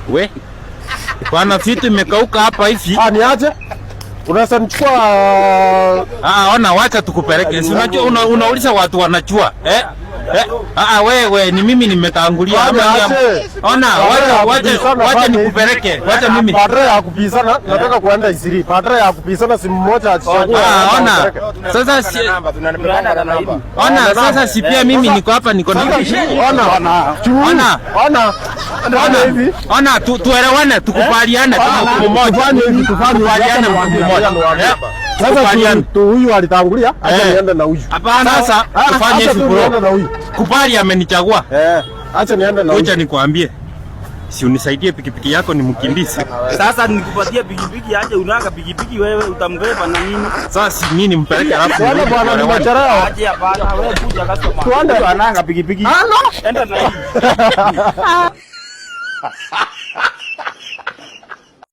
We. Bwana vitu imekauka hapa hivi. Niaje? Unaweza nichukua ona wacha tukupeleke. Si unajua unauliza watu wanachua. Wewe ni mimi nimetangulia hapa. Ona wacha nikupeleke. Wacha mimi. Padre ya kupizana nataka kuenda Isiri. Padre ya kupizana si mmoja achukue. Ona. Sasa si pia mimi niko hapa niko na. Ona tuelewane tukubaliane mtu mmoja. Tukubaliane mtu mmoja. Sasa huyu alitangulia, acha niende na huyu. Hapana, sasa tufanye hivi bro. Kubali amenichagua. Acha niende na huyu. Acha nikwambie. Si unisaidie pikipiki yako nimkimbize. Sasa nikupatie pikipiki aje unanga pikipiki wewe utambeba na nini? Sasa si mimi nimpeleke alafu. Bwana nimechelewa. Aje hapana wewe kuja customer. Tuende ananga pikipiki. Enda na hii.